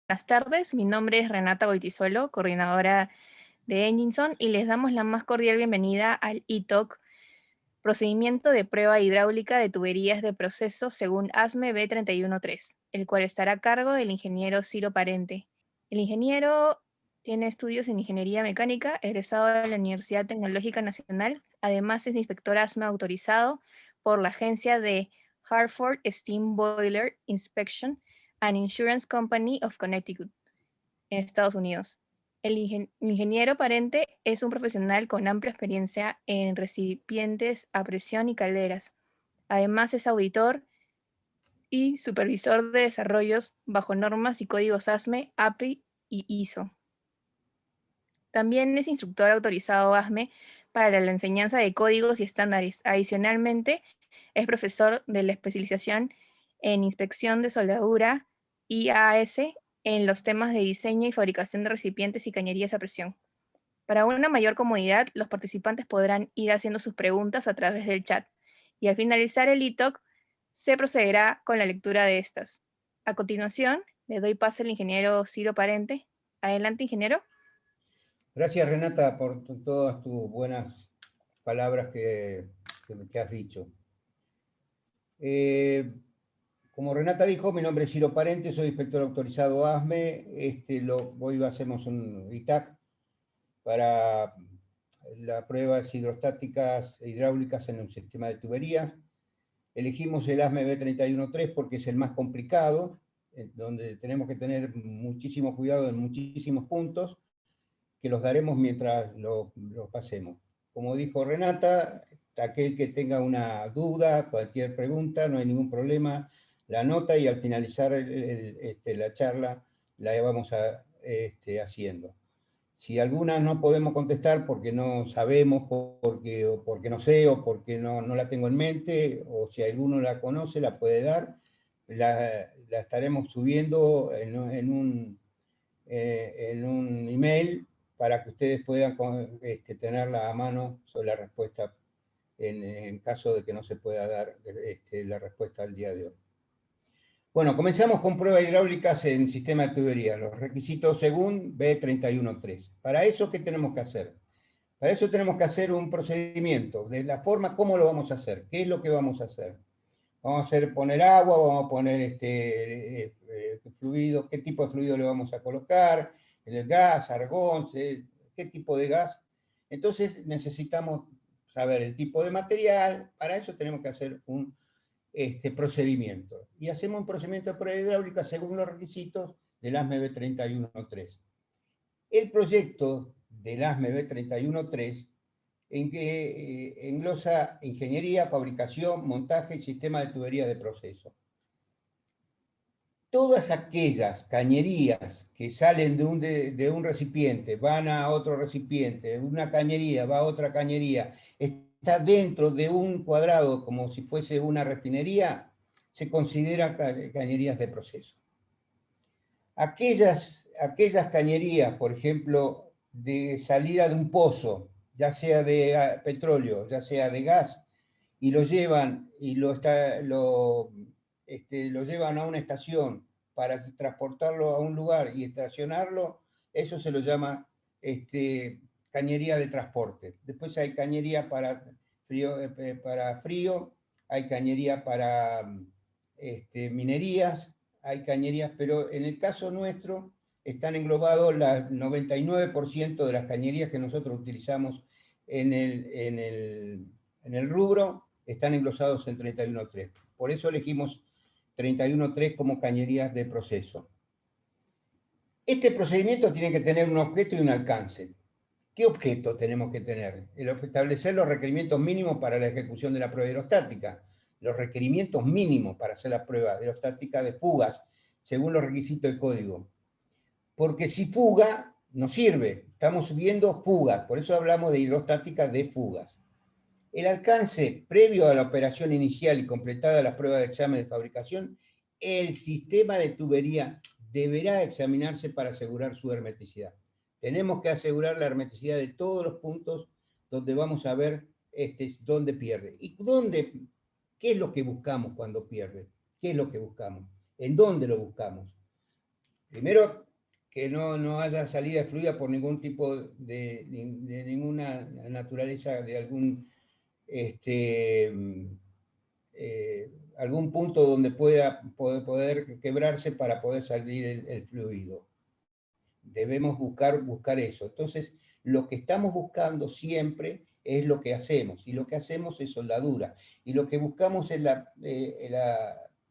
Buenas tardes, mi nombre es Renata Goitizuelo, coordinadora de Enginson, y les damos la más cordial bienvenida al ITOC, Procedimiento de Prueba Hidráulica de Tuberías de Proceso según ASME B313, el cual estará a cargo del ingeniero Ciro Parente. El ingeniero tiene estudios en Ingeniería Mecánica, egresado de la Universidad Tecnológica Nacional, además es inspector ASME autorizado por la agencia de Hartford Steam Boiler Inspection and Insurance Company of Connecticut, en Estados Unidos. El ingeniero Parente es un profesional con amplia experiencia en recipientes a presión y calderas. Además es auditor y supervisor de desarrollos bajo normas y códigos ASME, API y ISO. También es instructor autorizado ASME para la enseñanza de códigos y estándares. Adicionalmente, es profesor de la especialización en inspección de soldadura IAS en los temas de diseño y fabricación de recipientes y cañerías a presión. Para una mayor comodidad, los participantes podrán ir haciendo sus preguntas a través del chat y al finalizar el ITOC se procederá con la lectura de estas. A continuación, le doy paso al ingeniero Ciro Parente. Adelante, ingeniero. Gracias, Renata, por todas tus buenas palabras que has dicho. Como Renata dijo, mi nombre es Ciro Parente, soy inspector autorizado ASME. Hoy hacemos un ITAC para las pruebas hidrostáticas e hidráulicas en un sistema de tuberías. Elegimos el ASME B313 porque es el más complicado, donde tenemos que tener muchísimo cuidado en muchísimos puntos, que los daremos mientras lo pasemos. Como dijo Renata, aquel que tenga una duda, cualquier pregunta, no hay ningún problema, la anota y al finalizar la charla la vamos haciendo. Si alguna no podemos contestar porque no sabemos, o porque no sé, o porque no la tengo en mente, o si alguno la conoce, la puede dar, la estaremos subiendo en un email para que ustedes puedan tenerla a mano sobre la respuesta en caso de que no se pueda dar la respuesta al día de hoy. Bueno, comenzamos con pruebas hidráulicas en sistema de tubería, los requisitos según B313. Para eso, ¿qué tenemos que hacer? Para eso tenemos que hacer un procedimiento, de la forma, ¿cómo lo vamos a hacer? ¿Qué es lo que vamos a hacer? Vamos a poner agua, vamos a poner fluido, qué tipo de fluido le vamos a colocar, el gas, argón, qué tipo de gas. Entonces necesitamos saber el tipo de material, para eso tenemos que hacer un procedimiento. Y hacemos un procedimiento de prueba hidráulica según los requisitos del ASME B313. El proyecto del ASME B313 en que englosa ingeniería, fabricación, montaje y sistema de tubería de proceso. Todas aquellas cañerías que salen de un recipiente, van a otro recipiente, una cañería va a otra cañería, está dentro de un cuadrado como si fuese una refinería, se considera cañerías de proceso. Aquellas cañerías, por ejemplo, de salida de un pozo, ya sea de petróleo, ya sea de gas, y lo llevan lo llevan a una estación para transportarlo a un lugar y estacionarlo, eso se lo llama cañería de transporte. Después hay cañería para frío, hay cañería para minerías, hay cañerías, pero en el caso nuestro están englobados el 99% de las cañerías que nosotros utilizamos en el rubro, están englosados en 31.3. Por eso elegimos 31.3 como cañerías de proceso. Este procedimiento tiene que tener un objeto y un alcance. ¿Qué objeto tenemos que tener? Establecer los requerimientos mínimos para la ejecución de la prueba hidrostática, los requerimientos mínimos para hacer la prueba hidrostática de fugas, según los requisitos del código. Porque si fuga, no sirve. Estamos viendo fugas, por eso hablamos de hidrostática de fugas. El alcance previo a la operación inicial y completada la prueba de examen de fabricación, el sistema de tubería deberá examinarse para asegurar su hermeticidad. Tenemos que asegurar la hermeticidad de todos los puntos donde vamos a ver dónde pierde. ¿Y qué es lo que buscamos cuando pierde? ¿Qué es lo que buscamos? ¿En dónde lo buscamos? Primero, que no haya salida fluida por ningún tipo de ninguna naturaleza, de algún punto donde pueda poder quebrarse para poder salir el fluido. Debemos buscar eso. Entonces, lo que estamos buscando siempre es lo que hacemos, y lo que hacemos es soldadura, y lo que buscamos es la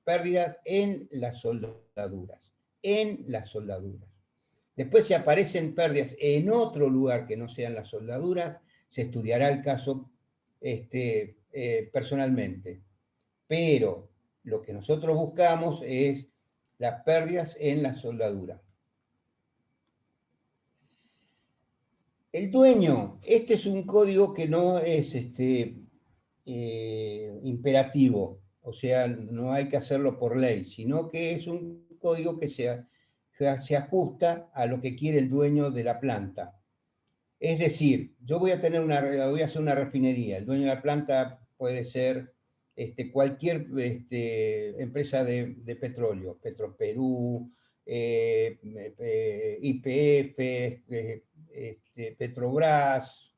pérdida en las soldaduras, Después, si aparecen pérdidas en otro lugar que no sean las soldaduras, se estudiará el caso personalmente. Pero lo que nosotros buscamos es las pérdidas en la soldadura. El dueño, este es un código que no es imperativo, o sea, no hay que hacerlo por ley, sino que es un código que se ajusta a lo que quiere el dueño de la planta. Es decir, yo voy a hacer una refinería, el dueño de la planta puede ser cualquier empresa de petróleo, Petroperú, YPF, Petrobras,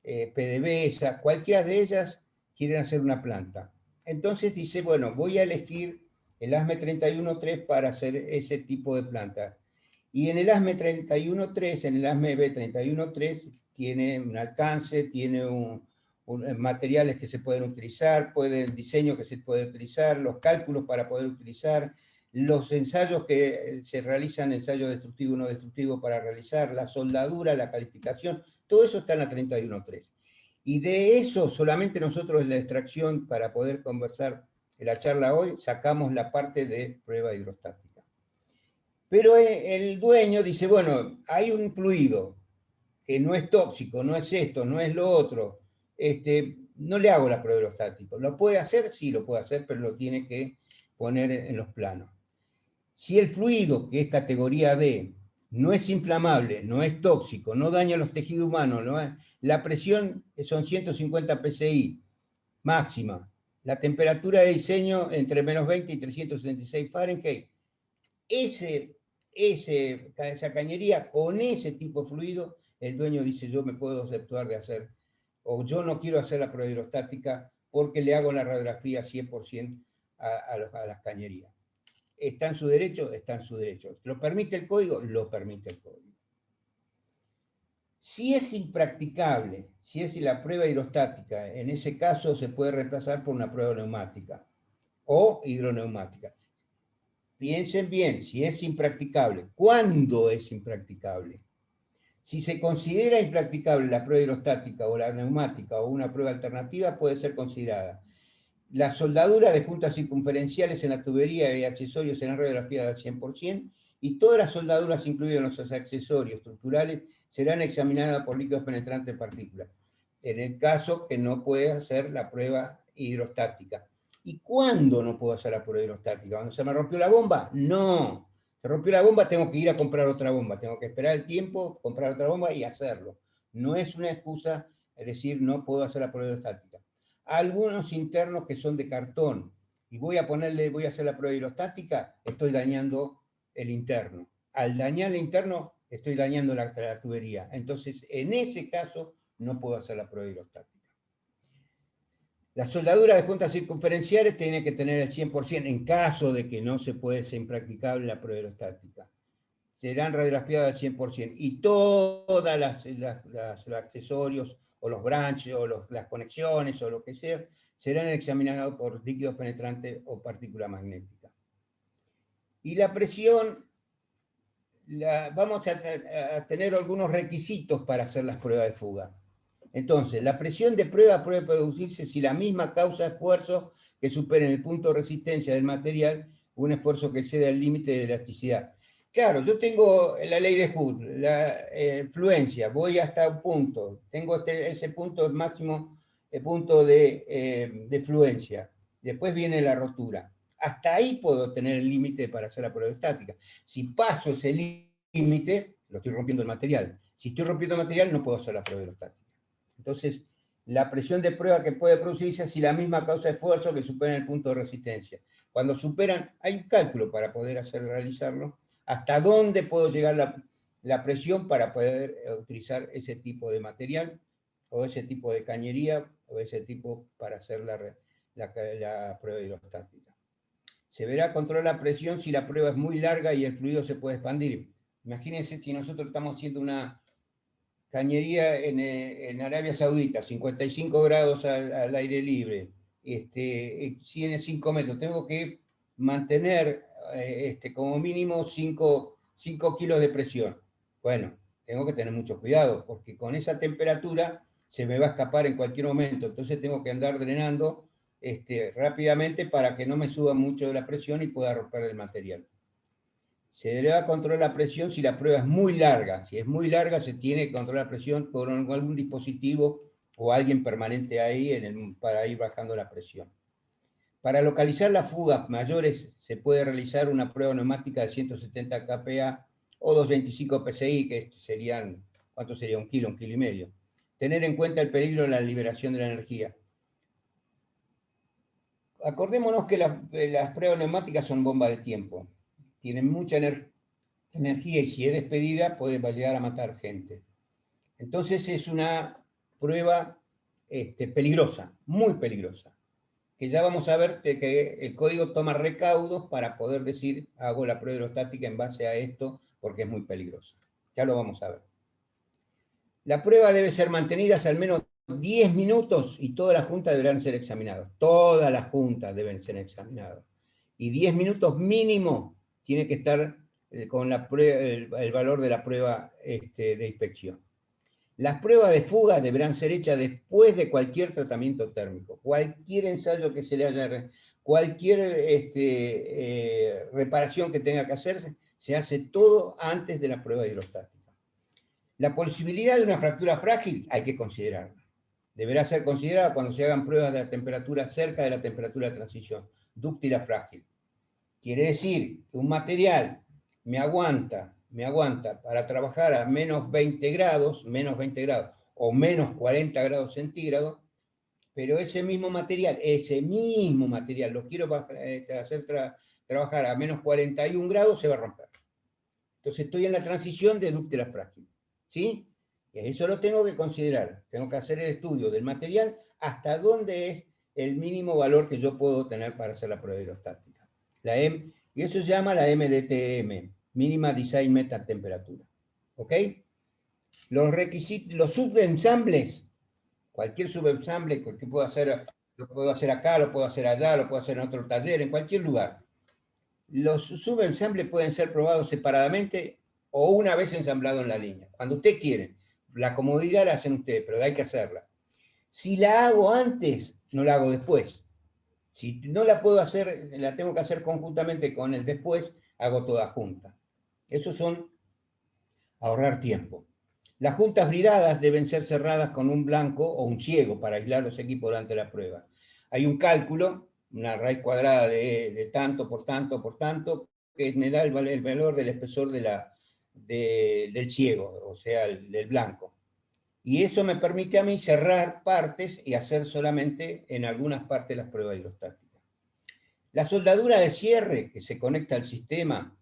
PDVSA, cualquiera de ellas quieren hacer una planta. Entonces dice, bueno, voy a elegir el ASME 31.3 para hacer ese tipo de planta. Y en el ASME 31.3, en el ASME B31.3, tiene un alcance, tiene materiales que se pueden utilizar, el diseño que se puede utilizar, los cálculos para poder utilizar, los ensayos que se realizan, ensayo destructivo y no destructivo para realizar, la soldadura, la calificación, todo eso está en la 31.3. Y de eso solamente nosotros en la extracción, para poder conversar en la charla hoy, sacamos la parte de prueba hidrostática. Pero el dueño dice, bueno, hay un fluido que no es tóxico, no es esto, no es lo otro, no le hago la prueba hidrostática. ¿Lo puede hacer? Sí, lo puede hacer, pero lo tiene que poner en los planos. Si el fluido, que es categoría D, no es inflamable, no es tóxico, no daña los tejidos humanos, la presión son 150 psi máxima, la temperatura de diseño entre menos 20 y 366 Fahrenheit, esa cañería con ese tipo de fluido, el dueño dice, yo me puedo exceptuar de hacer, o yo no quiero hacer la prueba hidrostática porque le hago la radiografía 100% a las cañerías. ¿Está en su derecho? Está en su derecho. ¿Lo permite el código? Lo permite el código. Si es impracticable, si es la prueba hidrostática, en ese caso se puede reemplazar por una prueba neumática o hidroneumática. Piensen bien, si es impracticable. ¿Cuándo es impracticable? Si se considera impracticable la prueba hidrostática o la neumática o una prueba alternativa, puede ser considerada. La soldadura de juntas circunferenciales en la tubería y accesorios serán radiografiadas al 100%, y todas las soldaduras incluidas en los accesorios estructurales serán examinadas por líquidos penetrantes de partículas, en el caso que no pueda hacer la prueba hidrostática. ¿Y cuándo no puedo hacer la prueba hidrostática? ¿Cuando se me rompió la bomba? No. Se rompió la bomba, tengo que ir a comprar otra bomba. Tengo que esperar el tiempo, comprar otra bomba y hacerlo. No es una excusa, es decir, no puedo hacer la prueba hidrostática. Algunos internos que son de cartón y voy a hacer la prueba hidrostática, estoy dañando el interno. Al dañar el interno, estoy dañando la tubería. Entonces, en ese caso, no puedo hacer la prueba hidrostática. La soldadura de juntas circunferenciales tiene que tener el 100% en caso de que no se puede ser impracticable la prueba hidrostática. Serán radiografiadas al 100%. Y todas los accesorios o los branches o las conexiones o lo que sea, serán examinados por líquidos penetrantes o partícula magnética. Y la presión, vamos a tener algunos requisitos para hacer las pruebas de fuga. Entonces, la presión de prueba puede producirse si la misma causa esfuerzo que supere el punto de resistencia del material, un esfuerzo que exceda el límite de elasticidad. Claro, yo tengo la ley de Hood, la fluencia, voy hasta un punto, tengo ese punto máximo, punto de fluencia, después viene la rotura. Hasta ahí puedo tener el límite para hacer la prueba estática. Si paso ese límite, lo estoy rompiendo el material. Si estoy rompiendo el material, no puedo hacer la prueba estática. Entonces, la presión de prueba que puede producirse si la misma causa esfuerzo que supera el punto de resistencia. Cuando superan, hay un cálculo para poder realizarlo, hasta dónde puedo llegar la presión para poder utilizar ese tipo de material, o ese tipo de cañería, o ese tipo para hacer la prueba hidrostática. Se verá control la presión si la prueba es muy larga y el fluido se puede expandir. Imagínense si nosotros estamos haciendo una cañería en Arabia Saudita, 55 grados al aire libre, tiene 5 metros, tengo que mantener como mínimo 5 kilos de presión. Bueno, tengo que tener mucho cuidado, porque con esa temperatura se me va a escapar en cualquier momento, entonces tengo que andar drenando rápidamente para que no me suba mucho la presión y pueda romper el material. Se deberá controlar la presión si la prueba es muy larga. Si es muy larga, se tiene que controlar la presión con algún dispositivo o alguien permanente ahí para ir bajando la presión. Para localizar las fugas mayores, se puede realizar una prueba neumática de 170 kPa o 225 psi, que serían, ¿cuánto sería? 1 kilo, 1,5 kilos. Tener en cuenta el peligro de la liberación de la energía. Acordémonos que las pruebas neumáticas son bombas de tiempo. Tienen mucha energía y si es despedida puede llegar a matar gente. Entonces es una prueba peligrosa, muy peligrosa, que ya vamos a ver que el código toma recaudos para poder decir hago la prueba hidrostática en base a esto porque es muy peligrosa. Ya lo vamos a ver. La prueba debe ser mantenida al menos 10 minutos y todas las juntas deberán ser examinadas. Todas las juntas deben ser examinadas. Y 10 minutos mínimo tiene que estar con el valor de la prueba de inspección. Las pruebas de fuga deberán ser hechas después de cualquier tratamiento térmico. Cualquier ensayo que se le haya, cualquier reparación que tenga que hacerse, se hace todo antes de la prueba hidrostática. La posibilidad de una fractura frágil hay que considerarla. Deberá ser considerada cuando se hagan pruebas de la temperatura cerca de la temperatura de transición, dúctil a frágil. Quiere decir que un material me aguanta para trabajar a menos 20 grados o menos 40 grados centígrados, pero ese mismo material lo quiero hacer trabajar a menos 41 grados, se va a romper. Entonces estoy en la transición de dúctil a frágil. ¿Sí? Y eso lo tengo que considerar. Tengo que hacer el estudio del material hasta dónde es el mínimo valor que yo puedo tener para hacer la prueba hidrostática. Y eso se llama la MDTM, Mínima Design Meta Temperatura. ¿Ok? Los requisitos, los subensambles, cualquier subensamble que puedo hacer, lo puedo hacer acá, lo puedo hacer allá, lo puedo hacer en otro taller, en cualquier lugar. Los subensambles pueden ser probados separadamente o una vez ensamblado en la línea. Cuando usted quiere, la comodidad la hacen ustedes, pero hay que hacerla. Si la hago antes, no la hago después. Si no la puedo hacer, la tengo que hacer conjuntamente con el después, hago toda junta. Eso son ahorrar tiempo. Las juntas bridadas deben ser cerradas con un blanco o un ciego para aislar los equipos durante la prueba. Hay un cálculo, una raíz cuadrada de tanto por tanto por tanto, que me da el valor del espesor del ciego, o sea, del blanco. Y eso me permite a mí cerrar partes y hacer solamente en algunas partes las pruebas hidrostáticas. La soldadura de cierre que se conecta al sistema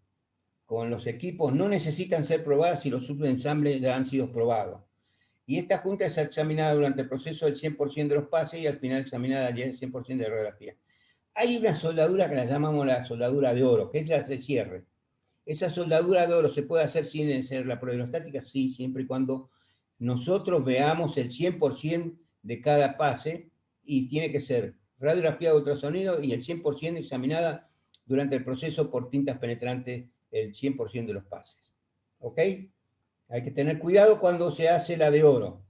con los equipos no necesitan ser probadas si los subensambles ya han sido probados. Y esta junta es examinada durante el proceso del 100% de los pases y al final examinada al 100% de radiografía. Hay una soldadura que la llamamos la soldadura de oro, que es la de cierre. ¿Esa soldadura de oro se puede hacer sin hacer la prueba hidrostática? Sí, siempre y cuando nosotros veamos el 100% de cada pase y tiene que ser radiografía de ultrasonido y el 100% examinada durante el proceso por tintas penetrantes el 100% de los pases. ¿Ok? Hay que tener cuidado cuando se hace la de oro.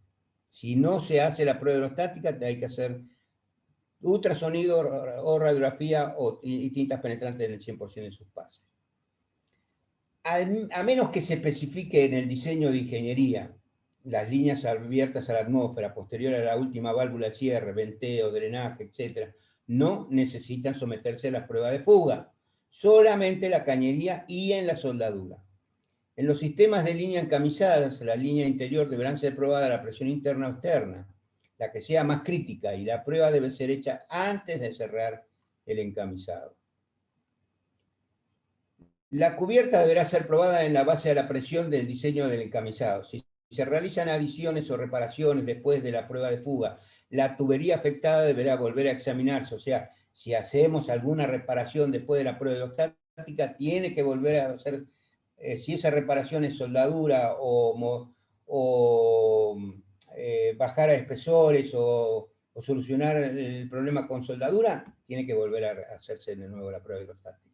Si no se hace la prueba hidrostática, hay que hacer ultrasonido o radiografía y tintas penetrantes en el 100% de sus pases. A menos que se especifique en el diseño de ingeniería las líneas abiertas a la atmósfera posterior a la última válvula de cierre, venteo, drenaje, etc., no necesitan someterse a las pruebas de fuga, solamente la cañería y en la soldadura. En los sistemas de línea encamisadas, la línea interior deberán ser probada a la presión interna o externa, la que sea más crítica, y la prueba debe ser hecha antes de cerrar el encamisado. La cubierta deberá ser probada en la base de la presión del diseño del encamisado. Si se realizan adiciones o reparaciones después de la prueba de fuga, la tubería afectada deberá volver a examinarse. O sea, si hacemos alguna reparación después de la prueba hidrostática, tiene que volver a hacer, si esa reparación es soldadura o bajar a espesores o solucionar el problema con soldadura, tiene que volver a hacerse de nuevo la prueba hidrostática.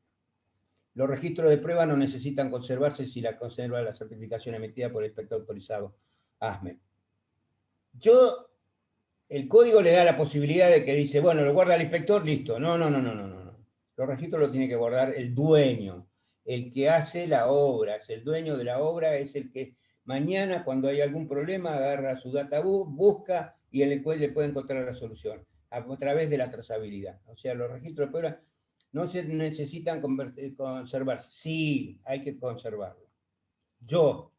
Los registros de prueba no necesitan conservarse si la conserva la certificación emitida por el inspector autorizado ASME. El código le da la posibilidad de que dice, bueno, lo guarda el inspector, listo. No. Los registros los tiene que guardar el dueño, el que hace la obra, es el dueño de la obra, es el que mañana cuando hay algún problema agarra su database, busca y el cual le puede encontrar la solución a través de la trazabilidad. O sea, los registros de prueba no se necesitan conservarse. Sí, hay que conservarlo. Yo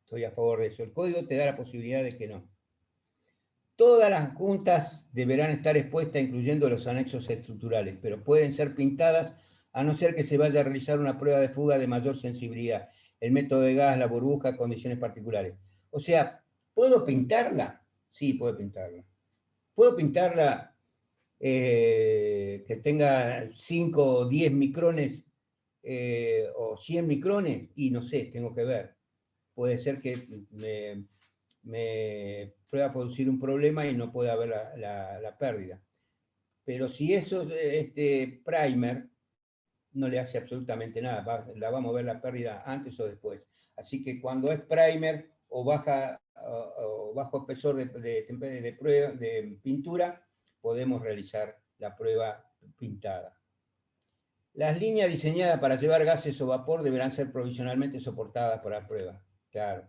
estoy a favor de eso. El código te da la posibilidad de que no. Todas las juntas deberán estar expuestas, incluyendo los anexos estructurales, pero pueden ser pintadas a no ser que se vaya a realizar una prueba de fuga de mayor sensibilidad. El método de gas, la burbuja, condiciones particulares. O sea, ¿puedo pintarla? Sí, puedo pintarla. ¿Puedo pintarla que tenga 5 o 10 micrones o 100 micrones? Y no sé, tengo que ver. Puede ser que me pueda producir un problema y no pueda haber la pérdida. Pero si eso primer no le hace absolutamente nada, la va a mover la pérdida antes o después. Así que cuando es primer o bajo espesor de pintura, podemos realizar la prueba pintada. Las líneas diseñadas para llevar gases o vapor deberán ser provisionalmente soportadas por la prueba. Claro.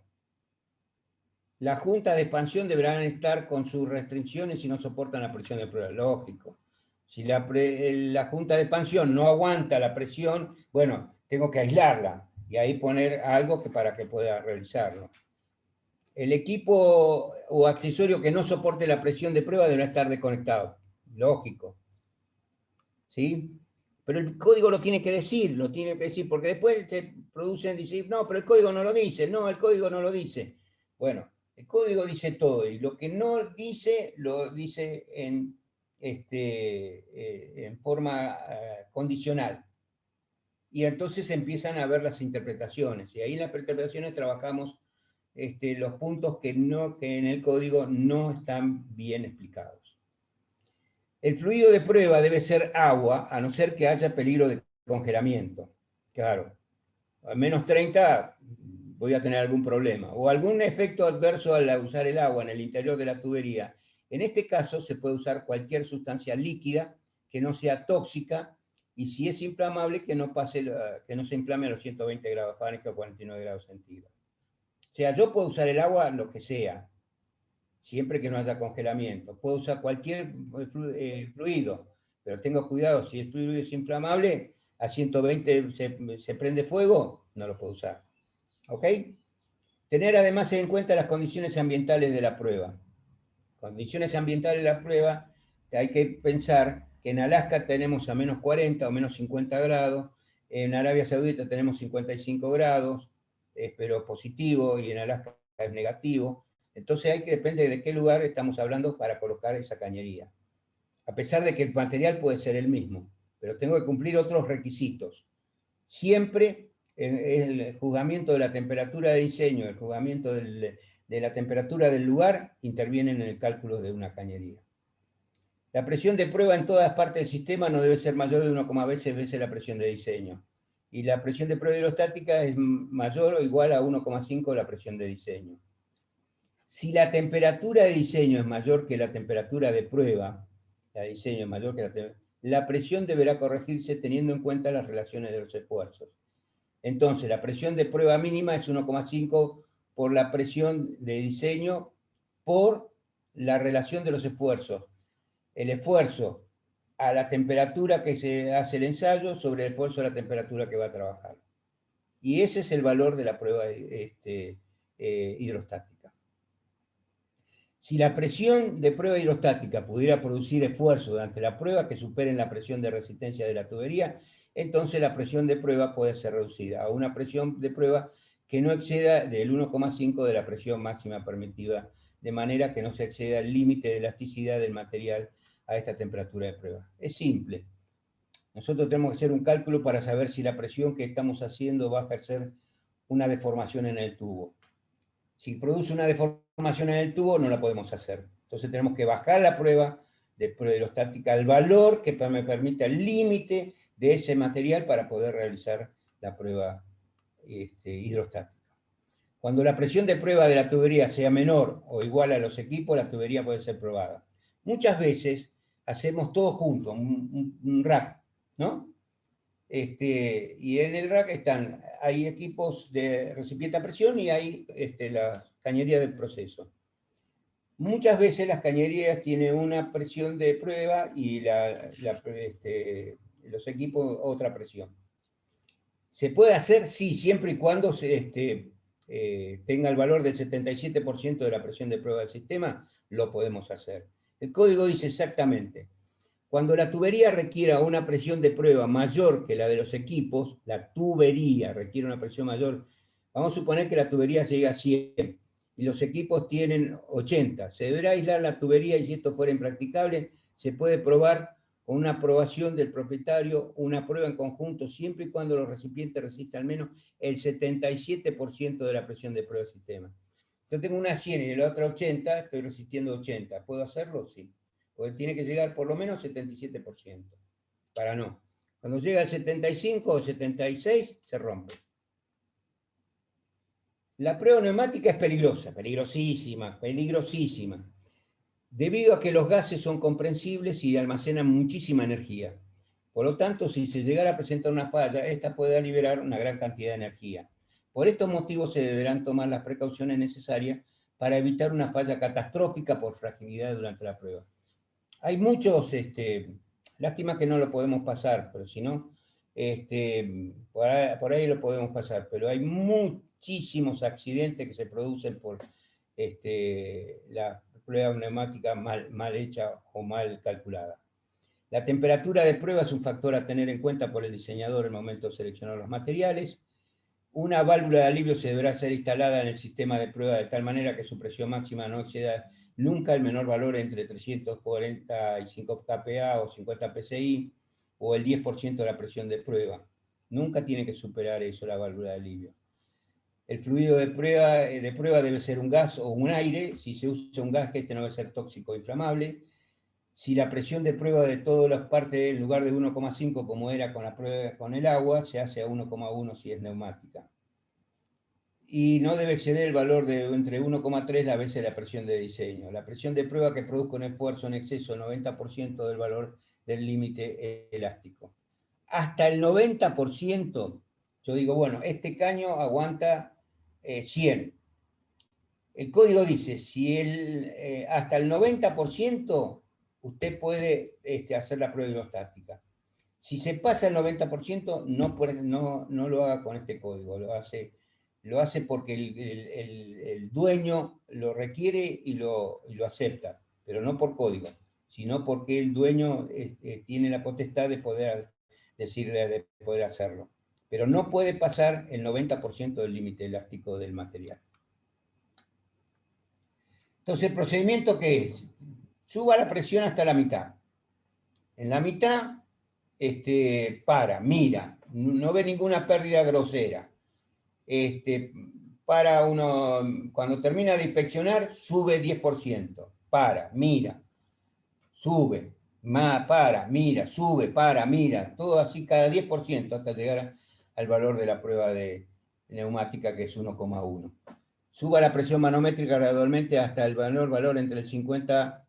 Las juntas de expansión deberán estar con sus restricciones si no soportan la presión de prueba. Lógico. Si la junta de expansión no aguanta la presión, bueno, tengo que aislarla y ahí poner algo para que pueda realizarlo. El equipo o accesorio que no soporte la presión de prueba deberá estar desconectado. Lógico. ¿Sí? Pero el código lo tiene que decir, porque después se producen, dicen, no, pero el código no lo dice, no, el código no lo dice. Bueno, el código dice todo, y lo que no dice, lo dice en forma condicional. Y entonces empiezan a ver las interpretaciones, y ahí en las interpretaciones trabajamos los puntos que en el código no están bien explicados. El fluido de prueba debe ser agua, a no ser que haya peligro de congelamiento. Claro, a menos 30 voy a tener algún problema. O algún efecto adverso al usar el agua en el interior de la tubería. En este caso se puede usar cualquier sustancia líquida que no sea tóxica y si es inflamable que no se inflame a los 120 grados Fahrenheit o 49 grados centígrados. O sea, yo puedo usar el agua lo que sea, siempre que no haya congelamiento. Puedo usar cualquier fluido, pero tengo cuidado, si el fluido es inflamable, a 120 se prende fuego, no lo puedo usar. ¿Ok? Tener además en cuenta las condiciones ambientales de la prueba. Condiciones ambientales de la prueba, hay que pensar que en Alaska tenemos a menos 40 o menos 50 grados, en Arabia Saudita tenemos 55 grados, pero positivo, y en Alaska es negativo. Entonces depende de qué lugar estamos hablando para colocar esa cañería. A pesar de que el material puede ser el mismo, pero tengo que cumplir otros requisitos. Siempre el juzgamiento de la temperatura de diseño, el juzgamiento de la temperatura del lugar, intervienen en el cálculo de una cañería. La presión de prueba en todas partes del sistema no debe ser mayor de 1,5 veces la presión de diseño. Y la presión de prueba hidrostática es mayor o igual a 1,5 la presión de diseño. Si la temperatura de diseño es mayor que la temperatura de prueba, la presión deberá corregirse teniendo en cuenta las relaciones de los esfuerzos. Entonces, la presión de prueba mínima es 1,5 por la presión de diseño por la relación de los esfuerzos. El esfuerzo a la temperatura que se hace el ensayo sobre el esfuerzo a la temperatura que va a trabajar. Y ese es el valor de la prueba hidrostática. Si la presión de prueba hidrostática pudiera producir esfuerzo durante la prueba que superen la presión de resistencia de la tubería, entonces la presión de prueba puede ser reducida a una presión de prueba que no exceda del 1,5 de la presión máxima permitida, de manera que no se exceda el límite de elasticidad del material a esta temperatura de prueba. Es simple. Nosotros tenemos que hacer un cálculo para saber si la presión que estamos haciendo va a ejercer una deformación en el tubo. Si produce una deformación en el tubo, no la podemos hacer. Entonces tenemos que bajar la prueba de hidrostática al valor que me permita el límite de ese material para poder realizar la prueba hidrostática. Cuando la presión de prueba de la tubería sea menor o igual a los equipos, la tubería puede ser probada. Muchas veces hacemos todo junto, un rack, ¿no? Y en el rack hay equipos de recipiente a presión y hay las cañerías del proceso. Muchas veces las cañerías tienen una presión de prueba y los equipos otra presión. ¿Se puede hacer? Sí, siempre y cuando tenga el valor del 77% de la presión de prueba del sistema, lo podemos hacer. El código dice exactamente: cuando la tubería requiera una presión de prueba mayor que la de los equipos, la tubería requiere una presión mayor, vamos a suponer que la tubería llega a 100 y los equipos tienen 80. Se deberá aislar la tubería y si esto fuera impracticable, se puede probar con una aprobación del propietario, una prueba en conjunto, siempre y cuando los recipientes resistan al menos el 77% de la presión de prueba del sistema. Yo tengo una 100 y la otra 80, estoy resistiendo 80. ¿Puedo hacerlo? Sí. Porque tiene que llegar por lo menos 77%. Para no. Cuando llega al 75 o 76, se rompe. La prueba neumática es peligrosa, peligrosísima, peligrosísima, debido a que los gases son comprensibles y almacenan muchísima energía. Por lo tanto, si se llegara a presentar una falla, esta puede liberar una gran cantidad de energía. Por estos motivos se deberán tomar las precauciones necesarias para evitar una falla catastrófica por fragilidad durante la prueba. Hay muchos, lástima que no lo podemos pasar, pero si no, por ahí lo podemos pasar, pero hay muchísimos accidentes que se producen por la prueba neumática mal hecha o mal calculada. La temperatura de prueba es un factor a tener en cuenta por el diseñador en el momento de seleccionar los materiales. Una válvula de alivio se deberá ser instalada en el sistema de prueba de tal manera que su presión máxima no exceda nunca el menor valor entre 345 kPa o 50 psi o el 10% de la presión de prueba. Nunca tiene que superar eso la válvula de alivio. El fluido de prueba debe ser un gas o un aire. Si se usa un gas, este no debe ser tóxico o inflamable. Si la presión de prueba de todas las partes, en lugar de 1,5 como era con la prueba con el agua, se hace a 1,1 si es neumática. Y no debe exceder el valor de entre 1,3 la veces la presión de diseño. La presión de prueba que produzca un esfuerzo en exceso del 90% del valor del límite elástico. Hasta el 90%, yo digo, bueno, este caño aguanta 100. El código dice, si hasta el 90%, usted puede hacer la prueba hidrostática. Si se pasa el 90%, no lo haga con este código, lo hace porque el dueño lo requiere y lo acepta, pero no por código, sino porque el dueño tiene la potestad de poder de poder hacerlo. Pero no puede pasar el 90% del límite elástico del material. Entonces, ¿el procedimiento qué es? Suba la presión hasta la mitad. En la mitad, mira, no ve ninguna pérdida grosera. Cuando termina de inspeccionar, sube 10%. Mira, sube, mira, sube, mira. Todo así cada 10% hasta llegar al valor de la prueba de neumática, que es 1,1. Suba la presión manométrica gradualmente hasta el valor entre el 50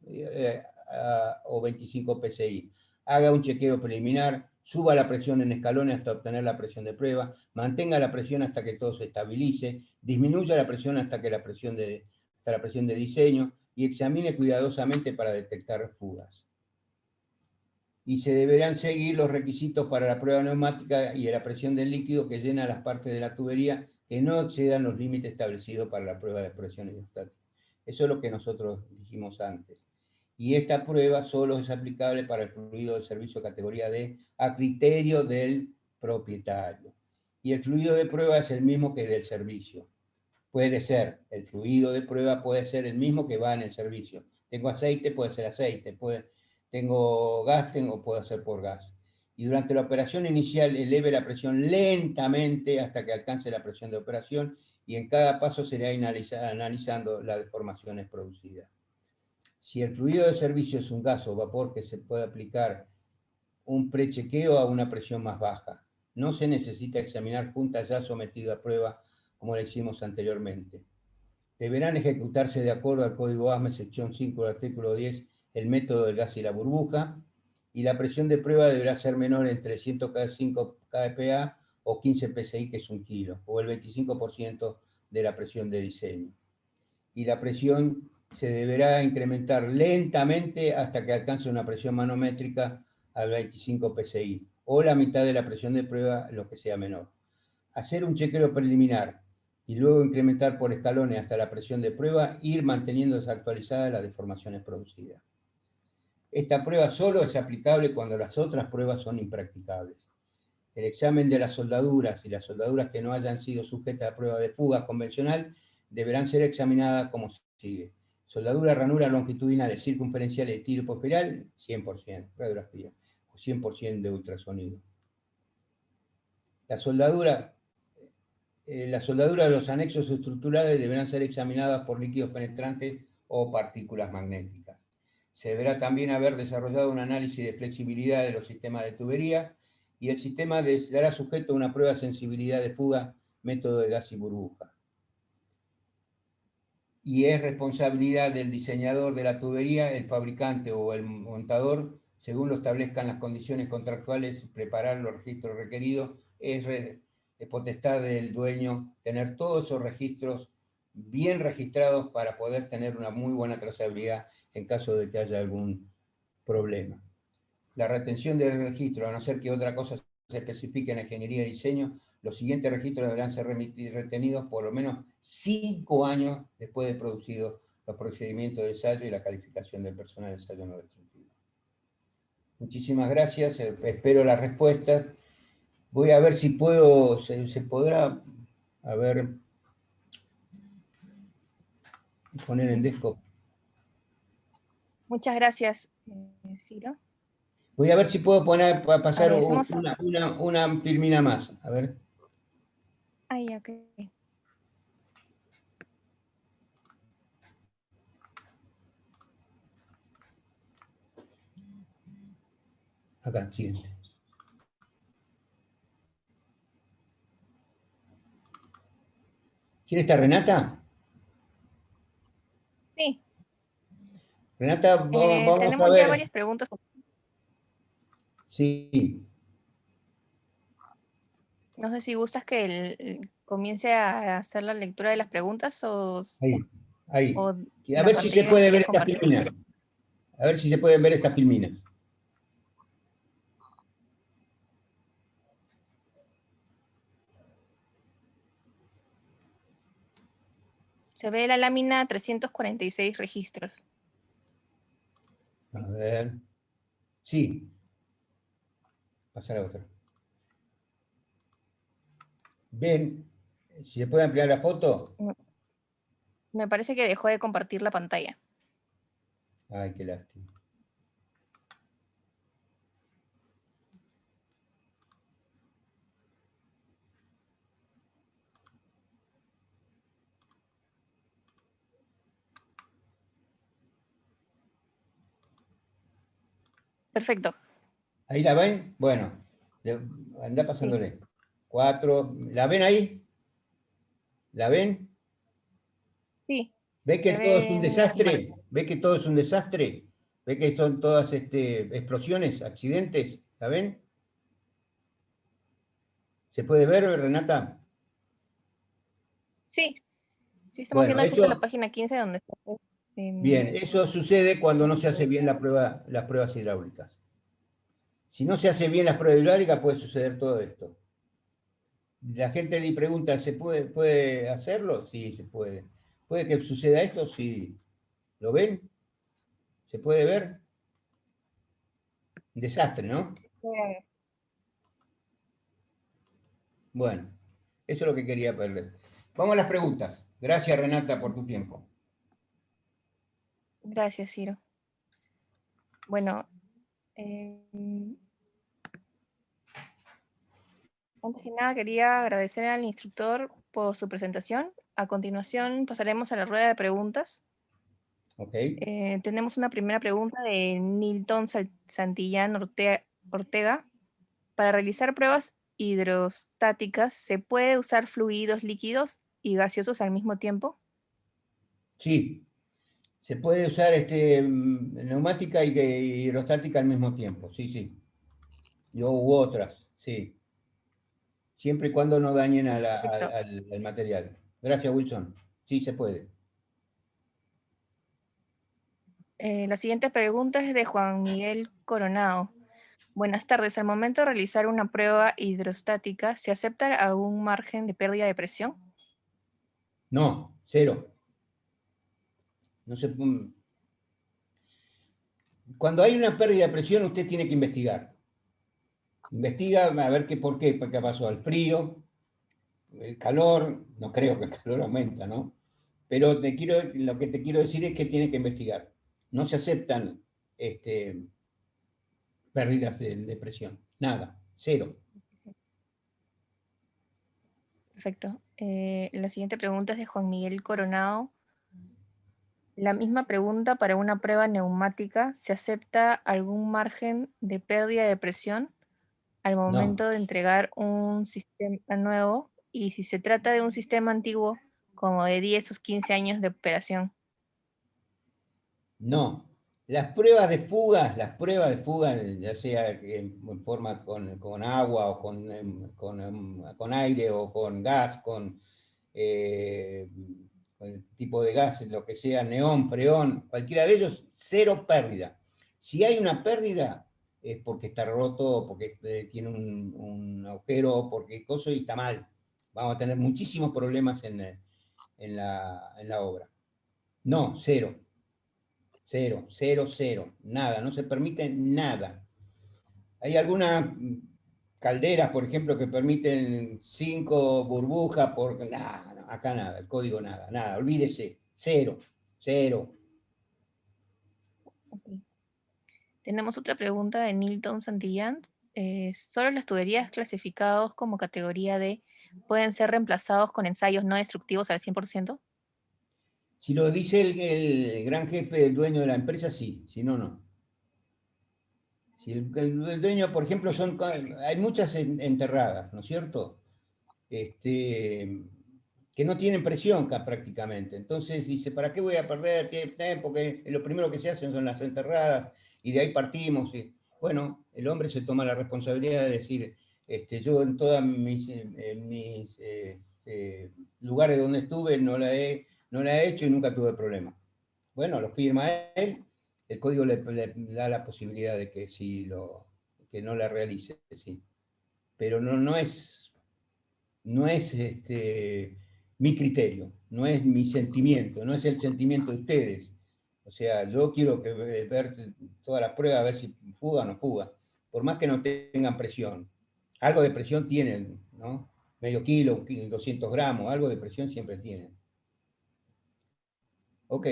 o 25 psi. Haga un chequeo preliminar, suba la presión en escalones hasta obtener la presión de prueba, mantenga la presión hasta que todo se estabilice, disminuya la presión hasta la presión de diseño y examine cuidadosamente para detectar fugas. Y se deberán seguir los requisitos para la prueba neumática y de la presión del líquido que llena las partes de la tubería que no excedan los límites establecidos para la prueba de presión hidrostática. Eso es lo que nosotros dijimos antes. Y esta prueba solo es aplicable para el fluido de servicio categoría D a criterio del propietario. Y el fluido de prueba es el mismo que el del servicio. Puede ser, el fluido de prueba puede ser el mismo que va en el servicio. Tengo aceite, puede ser aceite. Tengo gas, puede ser por gas. Y durante la operación inicial eleve la presión lentamente hasta que alcance la presión de operación y en cada paso se irá analizando las deformaciones producidas. Si el fluido de servicio es un gas o vapor que se puede aplicar un prechequeo a una presión más baja. No se necesita examinar juntas ya sometido a prueba como lo hicimos anteriormente. Deberán ejecutarse de acuerdo al código ASME sección 5 del artículo 10 el método del gas y la burbuja, y la presión de prueba deberá ser menor entre 105 kPa o 15 psi, que es 1 kilo, o el 25% de la presión de diseño. Y la presión se deberá incrementar lentamente hasta que alcance una presión manométrica al 25 psi, o la mitad de la presión de prueba, lo que sea menor. Hacer un chequeo preliminar y luego incrementar por escalones hasta la presión de prueba, ir manteniendo desactualizadas las deformaciones producidas. Esta prueba solo es aplicable cuando las otras pruebas son impracticables. El examen de las soldaduras y las soldaduras que no hayan sido sujetas a prueba de fuga convencional deberán ser examinadas como sigue. Soldadura, ranura longitudinales, circunferenciales de tiro espiral, 100%, radiografía, o 100% de ultrasonido. La soldadura de los anexos estructurales deberán ser examinadas por líquidos penetrantes o partículas magnéticas. Se deberá también haber desarrollado un análisis de flexibilidad de los sistemas de tubería y el sistema estará sujeto a una prueba de sensibilidad de fuga, método de gas y burbuja. Y es responsabilidad del diseñador de la tubería, el fabricante o el montador, según lo establezcan las condiciones contractuales, preparar los registros requeridos. Es potestad del dueño tener todos esos registros bien registrados para poder tener una muy buena trazabilidad en caso de que haya algún problema. La retención del registro, a no ser que otra cosa se especifique en la ingeniería de diseño, los siguientes registros deberán ser retenidos por lo menos 5 años después de producidos los procedimientos de ensayo y la calificación del personal de ensayo no destructivo. Muchísimas gracias, espero las respuestas. Voy a ver si puedo, se podrá, a ver, poner en desktop. Muchas gracias, Ciro. Voy a ver si puedo pasar una filmina más. A ver. Ahí, ok. Acá, siguiente. ¿Quién está, Renata? Sí. Renata, vamos a tenemos ver. Ya varias preguntas. Sí. No sé si gustas que comience a hacer la lectura de las preguntas o Ahí. o A la ver si se pantalla la puede ver quieres estas compartir. filminas. A ver si se pueden ver estas filminas. Se ve la lámina 346 registros. A ver. Sí. Pasar a otra. ¿Ven? Si se puede ampliar la foto. Me parece que dejó de compartir la pantalla. Ay, qué lástima. Perfecto. ¿Ahí la ven? Bueno, anda pasándole. Sí. 4. ¿La ven ahí? ¿La ven? Sí. ¿Ve que todo es un desastre? ¿Ve que todo es un desastre? ¿Ve que son todas explosiones, accidentes? ¿La ven? ¿Se puede ver, Renata? Sí. Sí, estamos viendo justo la página 15 donde está. Bien, eso sucede cuando no se hace bien las pruebas hidráulicas. Si no se hace bien las pruebas hidráulicas, puede suceder todo esto. La gente le pregunta, ¿se puede hacerlo? Sí, se puede. ¿Puede que suceda esto? Sí. ¿Lo ven? ¿Se puede ver? Un desastre, ¿no? Bueno, eso es lo que quería perder. Vamos a las preguntas. Gracias, Renata, por tu tiempo. Gracias, Ciro. Bueno, antes que nada quería agradecer al instructor por su presentación. A continuación pasaremos a la rueda de preguntas. ¿Ok? Tenemos una primera pregunta de Nilton Santillán Ortega. Para realizar pruebas hidrostáticas, ¿se puede usar fluidos líquidos y gaseosos al mismo tiempo? Sí, se puede usar neumática y hidrostática al mismo tiempo. Sí, sí. Yo u otras, sí. Siempre y cuando no dañen Perfecto. al material. Gracias, Wilson. Sí, se puede. La siguiente pregunta es de Juan Miguel Coronado. Buenas tardes. Al momento de realizar una prueba hidrostática, ¿se acepta algún margen de pérdida de presión? No, cero. No se, cuando hay una pérdida de presión, usted tiene que investigar. Investiga a ver qué pasó al frío, el calor, no creo que el calor aumenta, ¿no? Pero lo que te quiero decir es que tiene que investigar. No se aceptan pérdidas de presión, nada, cero. Perfecto. La siguiente pregunta es de Juan Miguel Coronado. La misma pregunta para una prueba neumática. ¿Se acepta algún margen de pérdida de presión al No, momento de entregar un sistema nuevo? Y si se trata de un sistema antiguo, como de 10 o 15 años de operación. no. Las pruebas de fuga, ya sea en forma con agua o con aire o con gas, eh, con el tipo de gas, lo que sea, neón, freón, cualquiera de ellos, cero pérdida. Si hay una pérdida, es porque está roto, porque tiene un agujero, porque cosa y está mal. Vamos a tener muchísimos problemas en la obra. No, cero. Cero, cero, cero, nada, no se permite nada. Hay algunas calderas, por ejemplo, que permiten 5 burbujas por... Nada, no, acá nada, el código nada, nada, olvídese, cero, cero. Ok. Tenemos otra pregunta de Nilton Santillán. ¿Solo las tuberías clasificados como categoría D pueden ser reemplazados con ensayos no destructivos al 100%? Si lo dice el gran jefe, el dueño de la empresa, sí, si no, no. Si el dueño, por ejemplo, hay muchas enterradas, ¿no es cierto? Que no tienen presión prácticamente. Entonces dice, ¿para qué voy a perder tiempo? Que lo primero que se hacen son las enterradas y de ahí partimos. Bueno, el hombre se toma la responsabilidad de decir, yo en todos mis lugares donde estuve no la he hecho y nunca tuve problema. Bueno, lo firma él, el código le da la posibilidad de que sí que no la realice, sí. Pero no es mi criterio, no es mi sentimiento, no es el sentimiento de ustedes. O sea, yo quiero ver todas las pruebas, a ver si fuga o no fuga, por más que no tengan presión. Algo de presión tienen, ¿no? Medio kilo, 200 gramos, algo de presión siempre tienen. Ok,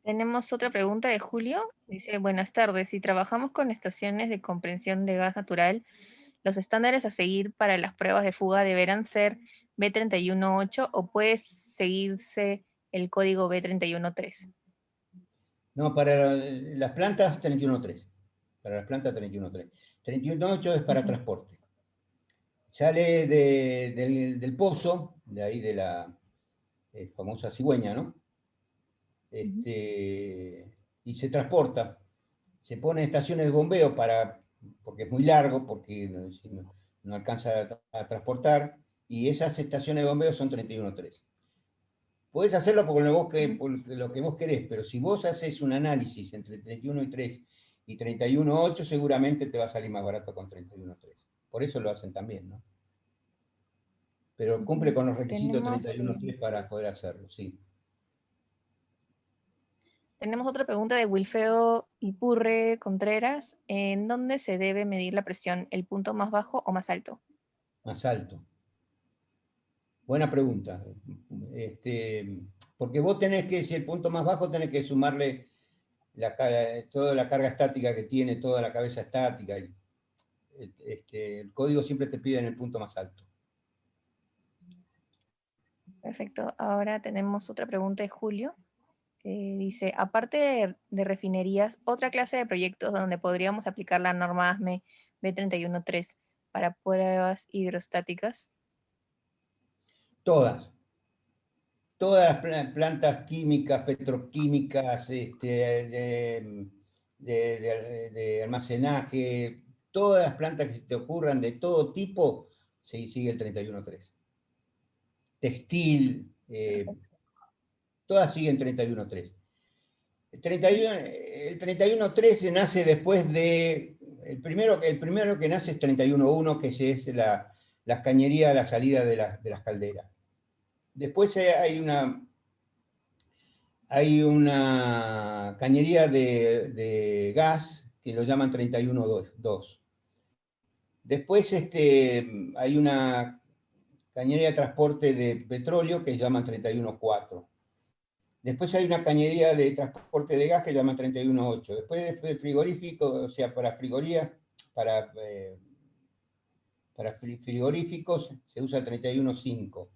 Tenemos otra pregunta de Julio. Dice, buenas tardes. Si trabajamos con estaciones de compresión de gas natural, los estándares a seguir para las pruebas de fuga deberán ser B318 o puede seguirse el código B313. no, para las plantas 31.3. Para las plantas 31.3. 31.8 es para Ujú, transporte. Sale del pozo, de ahí de la famosa cigüeña, ¿no? ujú. Y se transporta. Se pone en estaciones de bombeo porque es muy largo, porque si no alcanza a transportar, y esas estaciones de bombeo son 31.3. Puedes hacerlo por lo que vos querés, pero si vos haces un análisis entre 31.3 y 31.8, seguramente te va a salir más barato con 31.3. Por eso lo hacen también, ¿no? Pero cumple Ujú. con los requisitos Tenemos, 31.3 para poder hacerlo, sí. tenemos otra pregunta de Wilfredo Ipurre Contreras. ¿En dónde se debe medir la presión? ¿El punto más bajo o más alto? Más alto. Buena pregunta. Porque vos tenés que, si el punto más bajo, tenés que sumarle toda la carga estática que tiene, toda la cabeza estática. El código siempre te pide en el punto más alto. Perfecto. Ahora tenemos otra pregunta de Julio. Dice, aparte de refinerías, ¿otra clase de proyectos donde podríamos aplicar la norma ASME B313 para pruebas hidrostáticas? Todas. Todas las plantas químicas, petroquímicas, de almacenaje, todas las plantas que se te ocurran de todo tipo, se sigue el 31.3. Textil, todas siguen 31.3. El 31.3 nace después de... El primero que nace es 31.1, que es las cañerías a la salida de las calderas. Después hay una cañería de gas que lo llaman 31.2. Después hay una cañería de transporte de petróleo que llaman 31.4. Después hay una cañería de transporte de gas que llaman 31.8. Después de frigorífico, o sea, para frigoríficos se usa el 31.5.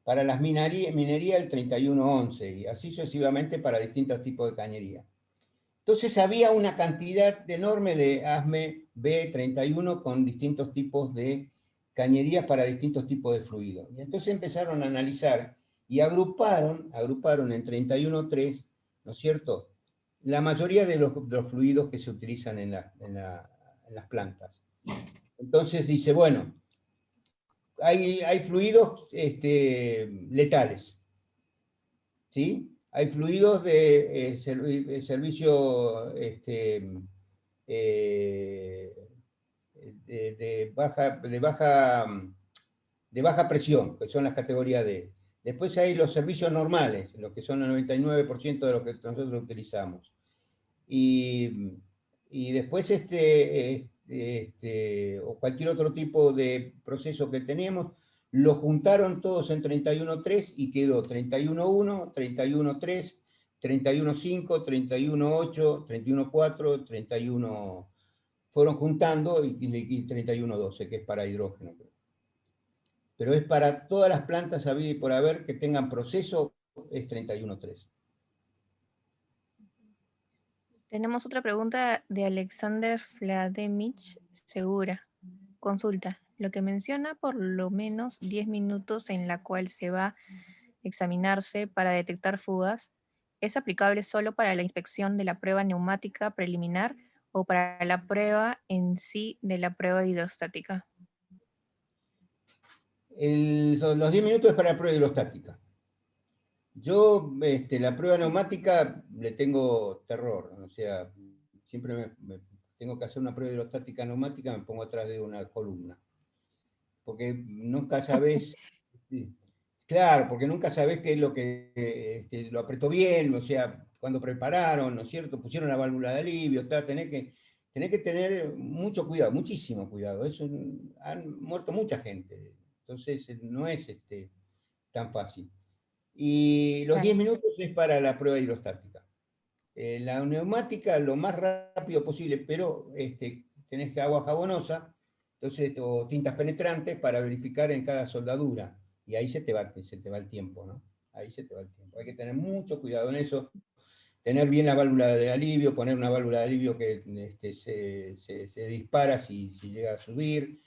Para las minería el 31.11 y así sucesivamente para distintos tipos de cañería. Entonces había una cantidad enorme de ASME B31 con distintos tipos de cañerías para distintos tipos de fluidos. Y entonces empezaron a analizar y agruparon en 31.3, ¿no es cierto?, la mayoría de los fluidos que se utilizan en las plantas. Entonces dice, bueno, hay fluidos letales, ¿sí? Hay fluidos de servicio de baja presión, que son las categorías D. Después hay los servicios normales, los que son el 99% de lo que nosotros utilizamos. Y después o cualquier otro tipo de proceso que tenemos, lo juntaron todos en 31.3 y quedó 31.1, 31.3, 31.5, 31.8, 31.4, 31... Fueron juntando y 31.12, que es para hidrógeno. Pero es para todas las plantas habidas y por haber que tengan proceso, es 31.3. Tenemos otra pregunta de Alexander Vladimich Segura. Consulta. Lo que menciona por lo menos 10 minutos en la cual se va a examinarse para detectar fugas, ¿es aplicable solo para la inspección de la prueba neumática preliminar o para la prueba en sí de la prueba hidrostática? Los 10 minutos es para la prueba hidrostática. Yo, la prueba neumática le tengo terror, o sea, siempre tengo que hacer una prueba hidrostática neumática, me pongo atrás de una columna, porque nunca sabes, claro, porque nunca sabes qué es lo que lo apretó bien, o sea, cuando prepararon, ¿no es cierto? Pusieron la válvula de alivio, tenés que tener mucho cuidado, muchísimo cuidado, han muerto mucha gente, entonces no es tan fácil. Y los 10 Claro. minutos es para la prueba hidrostática. La neumática lo más rápido posible, pero tenés agua jabonosa, entonces, o tintas penetrantes para verificar en cada soldadura. Y ahí se te va el tiempo, ¿no? Ahí se te va el tiempo. Hay que tener mucho cuidado en eso. Tener bien la válvula de alivio, poner una válvula de alivio que se dispara si llega a subir,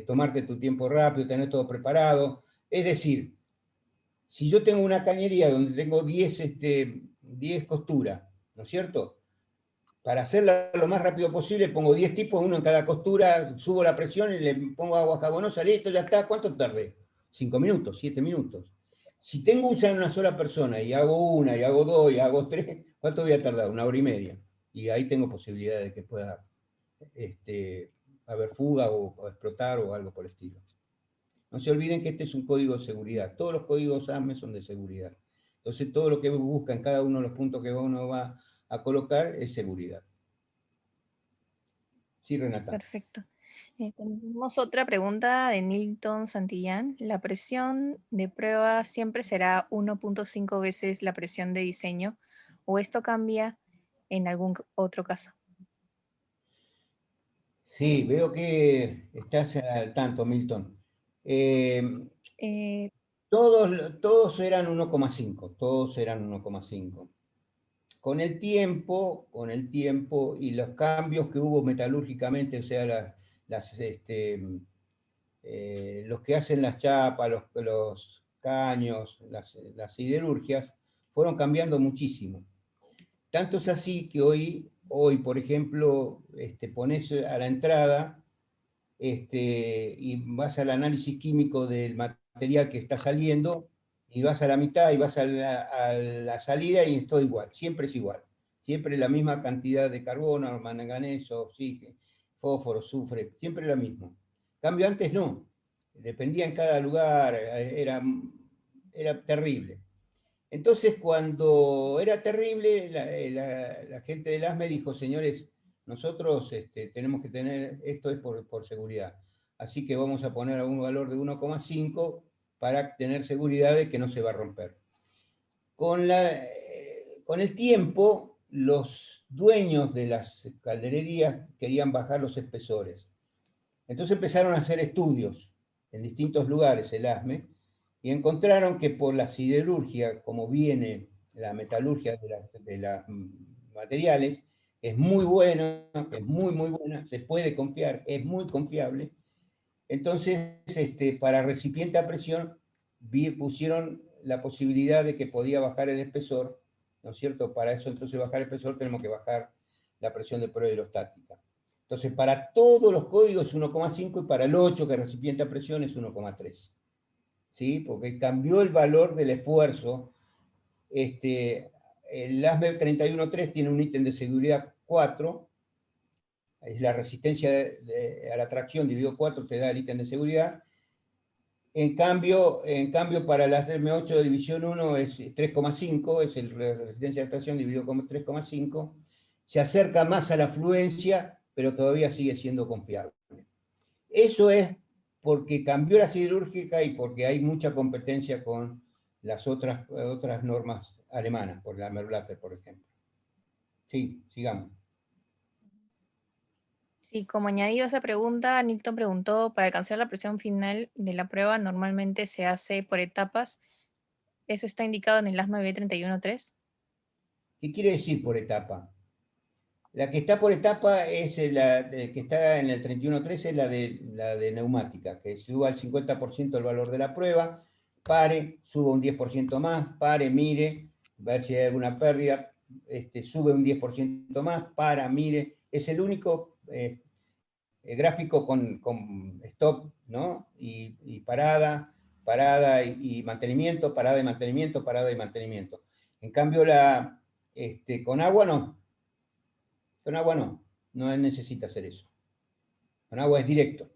tomarte tu tiempo rápido, tener todo preparado. Es decir, si yo tengo una cañería donde tengo 10 costuras, ¿no es cierto? Para hacerla lo más rápido posible, pongo 10 tipos, uno en cada costura, subo la presión y le pongo agua jabonosa, listo, ya está. ¿Cuánto tardé? 5 minutos, 7 minutos. Si tengo una sola persona y hago una, y hago dos, y hago tres, ¿cuánto voy a tardar? 1 hora y media. Y ahí tengo posibilidad de que pueda haber fuga o explotar o algo por el estilo. No se olviden que este es un código de seguridad. Todos los códigos ASME son de seguridad. Entonces, todo lo que busca en cada uno de los puntos que uno va a colocar es seguridad. Sí, Renata. Perfecto. Tenemos otra pregunta de Nilton Santillán. ¿La presión de prueba siempre será 1.5 veces la presión de diseño o esto cambia en algún otro caso? Sí, veo que estás al tanto, Milton. Eh, Eh, todos eran 1,5, todos eran 1,5. Con el tiempo y los cambios que hubo metalúrgicamente, o sea, los que hacen las chapas, los caños, las siderurgias, fueron cambiando muchísimo. Tanto es así que hoy por ejemplo, pones a la entrada y vas al análisis químico del material que está saliendo, y vas a la mitad y vas a la salida y es todo igual, siempre es igual. Siempre la misma cantidad de carbono, manganeso, oxígeno, fósforo, azufre, siempre lo mismo. Cambio antes no, dependía en cada lugar, era terrible. Entonces, cuando era terrible, la gente del ASME dijo, señores, nosotros tenemos que tener, esto es por seguridad, así que vamos a poner un valor de 1,5 para tener seguridad de que no se va a romper. Con el tiempo, los dueños de las caldererías querían bajar los espesores. Entonces empezaron a hacer estudios en distintos lugares, el ASME, y encontraron que por la siderurgia, como viene la metalurgia de los materiales, es muy buena, es muy buena, se puede confiar, es muy confiable. Entonces, para recipiente a presión, pusieron la posibilidad de que podía bajar el espesor, ¿no es cierto? Para eso, entonces, bajar el espesor, tenemos que bajar la presión de prueba hidrostática. Entonces, para todos los códigos es 1,5 y para el 8, que recipiente a presión, es 1,3. ¿Sí? Porque cambió el valor del esfuerzo. El ASME 313 tiene un ítem de seguridad 4, es la resistencia a la tracción dividido 4, te da el ítem de seguridad. En cambio, para el ASME8 de división 1 es 3,5, es la resistencia a la tracción dividido con 3,5. Se acerca más a la fluencia, pero todavía sigue siendo confiable. Eso es porque cambió la siderúrgica y porque hay mucha competencia con las otras normas alemanas, por la Merlatter, por ejemplo. Sí, sigamos. Sí, como añadido a esa pregunta, Nilton preguntó, para alcanzar la presión final de la prueba normalmente se hace por etapas. ¿Eso está indicado en el ASME B313? ¿Qué quiere decir por etapa? La que está por etapa es que está en el 31.13, es la de neumática, que suba al 50% el valor de la prueba, pare, suba un 10% más, pare, mire, ver si hay alguna pérdida, sube un 10% más, para, mire. Es el único gráfico con stop, ¿no? Y parada y mantenimiento, parada y mantenimiento, parada y mantenimiento. En cambio, con agua no. Con agua no necesita hacer eso. Con agua es directo.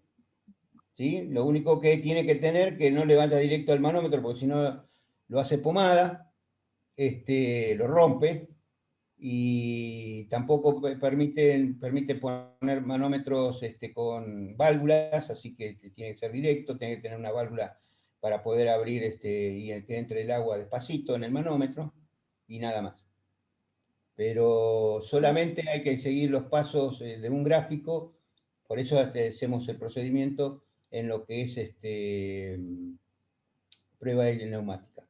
¿Sí? Lo único que tiene que tener que no le vaya directo al manómetro, porque si no lo hace pomada, lo rompe, y tampoco permite poner manómetros con válvulas, así que tiene que ser directo, tiene que tener una válvula para poder abrir y que entre el agua despacito en el manómetro, y nada más. Pero solamente hay que seguir los pasos de un gráfico, por eso hacemos el procedimiento en lo que es prueba de neumática.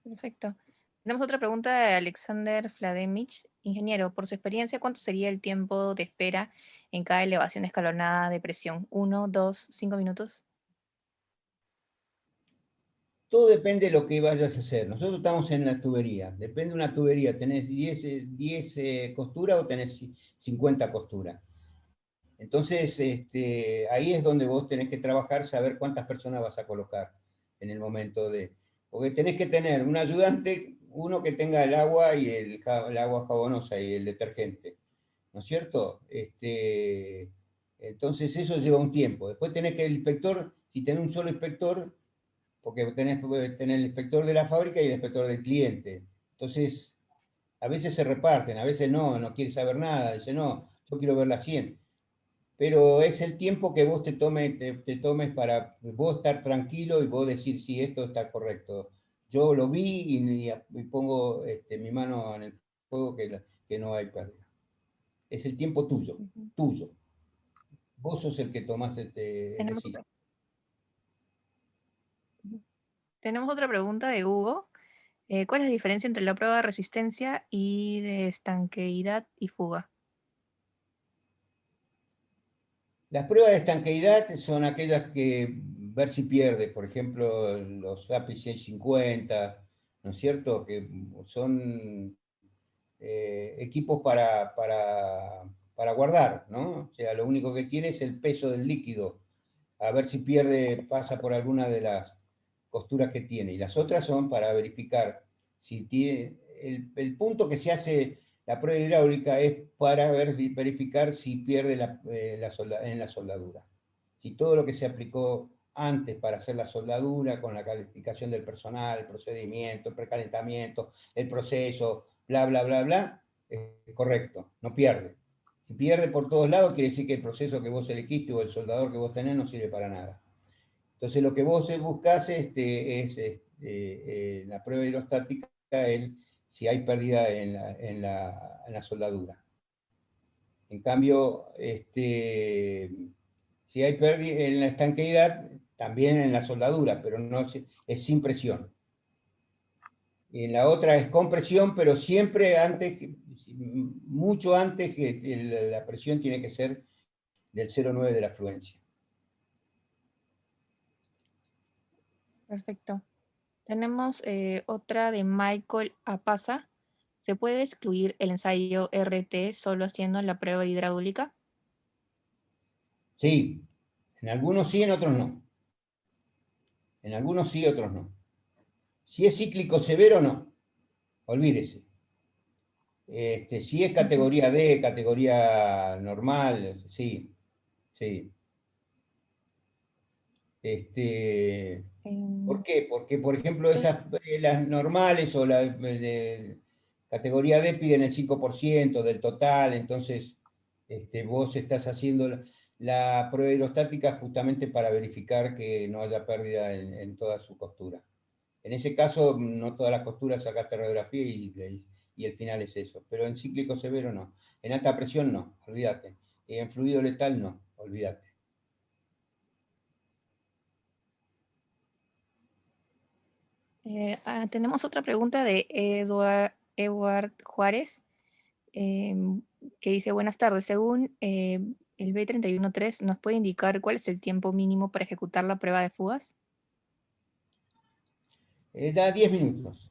Perfecto. Tenemos otra pregunta de Alexander Vladimich. Ingeniero, por su experiencia, ¿cuánto sería el tiempo de espera en cada elevación escalonada de presión? ¿1, 2, 5 minutos? Todo depende de lo que vayas a hacer. Nosotros estamos en la tubería. Depende de una tubería. ¿Tenés 10 costuras o tenés 50 costuras? Entonces, ahí es donde vos tenés que trabajar, saber cuántas personas vas a colocar en el momento de... Porque tenés que tener un ayudante, uno que tenga el agua y el agua jabonosa y el detergente, ¿no es cierto? Entonces eso lleva un tiempo. Después tenés que el inspector, si tenés un solo inspector, porque tenés el inspector de la fábrica y el inspector del cliente. Entonces, a veces se reparten, a veces no quiere saber nada, dice, no, yo quiero ver la 100. pero es el tiempo que vos te tomes para vos estar tranquilo y vos decir si esto está correcto. Yo lo vi y pongo mi mano en el fuego que no hay pérdida. Es el tiempo tuyo, Ujú. tuyo. Vos sos el que tomás Tenemos decisión. ujú. Tenemos otra pregunta de Hugo. ¿Cuál es la diferencia entre la prueba de resistencia y de estanqueidad y fuga? Las pruebas de estanqueidad son aquellas que ver si pierde, por ejemplo, los API 650, ¿no es cierto? Que son equipos para guardar, ¿no? O sea, lo único que tiene es el peso del líquido, a ver si pierde, pasa por alguna de las costuras que tiene. Y las otras son para verificar si tiene, el punto que se hace la prueba hidráulica es para verificar si pierde en la soldadura. Si todo lo que se aplicó antes para hacer la soldadura, con la calificación del personal, el procedimiento, el precalentamiento, el proceso, bla, bla, bla, bla, es correcto, no pierde. Si pierde por todos lados, quiere decir que el proceso que vos elegiste o el soldador que vos tenés no sirve para nada. Entonces, lo que vos buscás la prueba hidrostática, si hay pérdida en la soldadura. En cambio, si hay pérdida en la estanqueidad, también en la soldadura, pero no es sin presión. Y en la otra es con presión, pero siempre antes, mucho antes que la presión tiene que ser del 0,9 de la fluencia. Perfecto. Tenemos otra de Michael Apaza. ¿Se puede excluir el ensayo RT solo haciendo la prueba hidráulica? Sí, en algunos sí, en otros no. En algunos sí, otros no. Si es cíclico severo, no. Olvídese. Si es Ujú. categoría D, categoría normal, sí, sí. ¿Por Em, qué? Porque, por ejemplo, ¿Qué? las normales o las de categoría D piden el 5% del total, entonces vos estás haciendo la prueba hidrostática justamente para verificar que no haya pérdida en toda su costura. En ese caso, no todas las costuras sacaste radiografía y el final es eso, pero en cíclico severo no. En alta presión no, olvídate. En fluido letal no, olvídate. Tenemos otra pregunta de Edward Juárez, em, que dice, buenas tardes, según el B313, ¿nos puede indicar cuál es el tiempo mínimo para ejecutar la prueba de fugas? Da 10 minutos.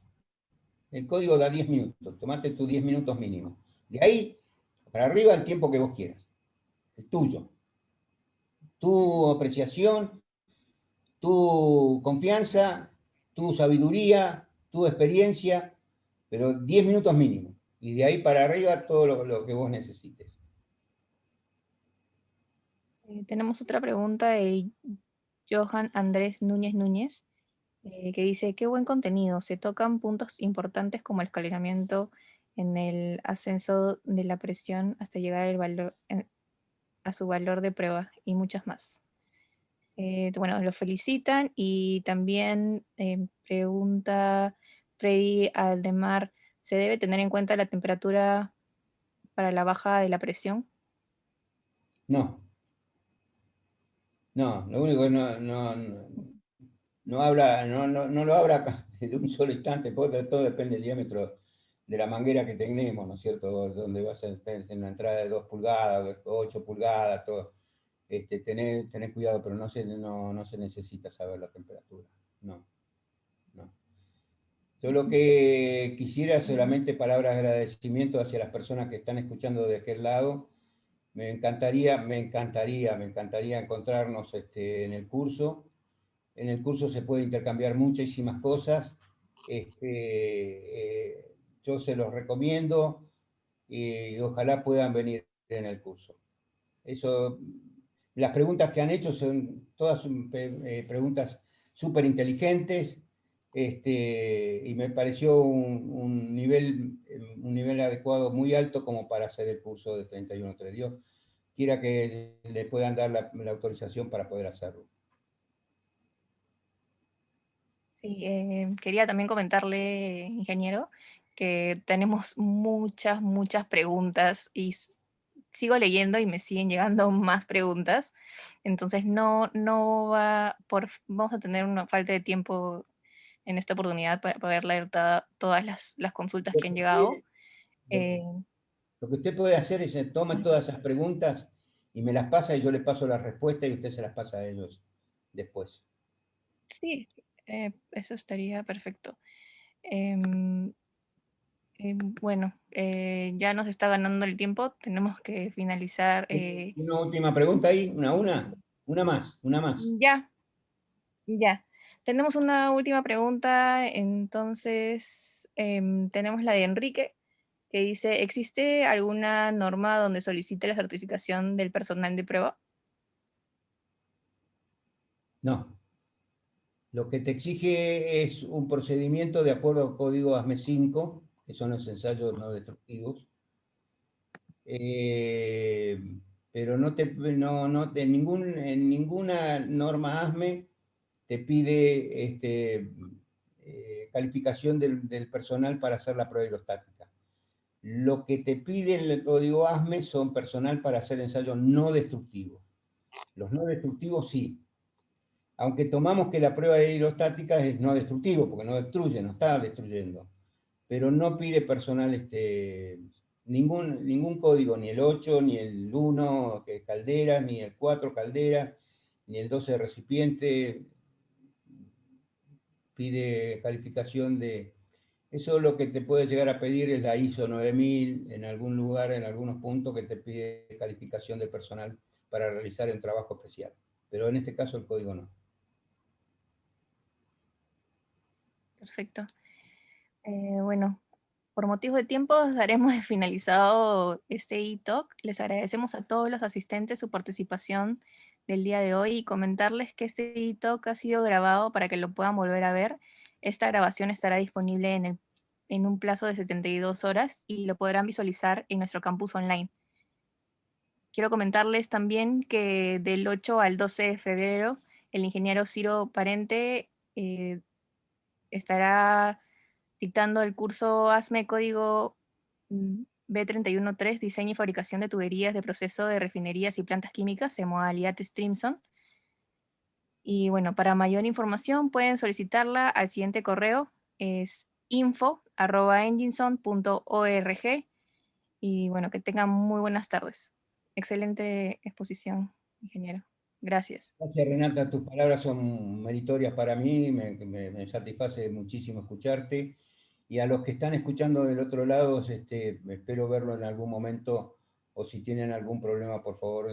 El código da 10 minutos. Tomate tus 10 minutos mínimo. De ahí para arriba el tiempo que vos quieras. El tuyo. Tu apreciación, tu confianza, tu sabiduría, tu experiencia, pero 10 minutos mínimo. Y de ahí para arriba todo lo que vos necesites. Tenemos otra pregunta de Johan Andrés Núñez Núñez, que dice, qué buen contenido, se tocan puntos importantes como el escalonamiento en el ascenso de la presión hasta llegar a su valor de prueba y muchas más. Bueno, lo felicitan y también pregunta Freddy Aldemar, ¿se debe tener en cuenta la temperatura para la baja de la presión? No, no, lo único que no habla, no lo habla de un solo instante, porque todo depende del diámetro de la manguera que tenemos, ¿no es cierto? Donde vas a tener en la entrada de 2 pulgadas, de 8 pulgadas, todo. Tener cuidado, pero no se necesita saber la temperatura. No, no. Yo lo que quisiera Bien. solamente palabras de agradecimiento hacia las personas que están escuchando de aquel lado. Me encantaría encontrarnos en el curso. En el curso se puede intercambiar muchísimas cosas. Yo se los recomiendo y ojalá puedan venir en el curso. Eso, las preguntas que han hecho son todas preguntas súper inteligentes, y me pareció un nivel adecuado muy alto como para hacer el curso de 31.3. quiera que le puedan dar la autorización para poder hacerlo. Sí, quería también comentarle, ingeniero, que tenemos muchas preguntas y sigo leyendo y me siguen llegando más preguntas. Entonces vamos a tener una falta de tiempo en esta oportunidad para poder leer todas las consultas Lo que han que llegado. usted, lo- Eh, lo que usted puede hacer es toma todas esas preguntas y me las pasa y yo le paso la respuesta y usted se las pasa a ellos después. sí, eso estaría perfecto. Em, bueno, ya nos está ganando el tiempo, tenemos que finalizar. Una última pregunta ahí, una más, una más. Ya, ya. Tenemos una última pregunta, entonces tenemos la de Enrique, que dice, ¿existe alguna norma donde solicite la certificación del personal de prueba? No, lo que te exige es un procedimiento de acuerdo al código ASME 5, que son los ensayos no destructivos, eh, pero en ninguna norma ASME te pide calificación del personal para hacer la prueba hidrostática. Lo que te pide el código ASME son personal para hacer ensayos no destructivos. Los no destructivos sí, aunque tomamos que la prueba hidrostática es no destructivo, porque no destruye, no está destruyendo, pero no pide personal ningún código, ni el 8, ni el 1, que es caldera, ni el 4, caldera, ni el 12 recipiente, pide calificación de... Eso lo que te puede llegar a pedir es la ISO 9000, en algún lugar, en algunos puntos, que te pide calificación de personal para realizar un trabajo especial. Pero en este caso el código no. Perfecto. Bueno, por motivos de tiempo daremos de finalizado este e-talk. Les agradecemos a todos los asistentes su participación del día de hoy y comentarles que este e-talk ha sido grabado para que lo puedan volver a ver. Esta grabación estará disponible en un plazo de 72 horas y lo podrán visualizar en nuestro campus online. Quiero comentarles también que del 8 al 12 de febrero el ingeniero Ciro Parente estará dictando el curso ASME Código B313, Diseño y Fabricación de Tuberías de Proceso de Refinerías y Plantas Químicas en modalidad Streamson. Y bueno, para mayor información pueden solicitarla al siguiente correo, es info@enginson.org. Y bueno, que tengan muy buenas tardes. Excelente exposición, ingeniero. Gracias. Gracias, Renata, tus palabras son meritorias para mí, me satisface muchísimo escucharte. Y a los que están escuchando del otro lado, espero verlo en algún momento, o si tienen algún problema, por favor,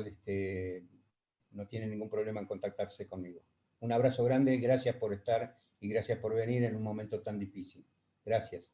no tienen ningún problema en contactarse conmigo. Un abrazo grande, gracias por estar y gracias por venir en un momento tan difícil. Gracias.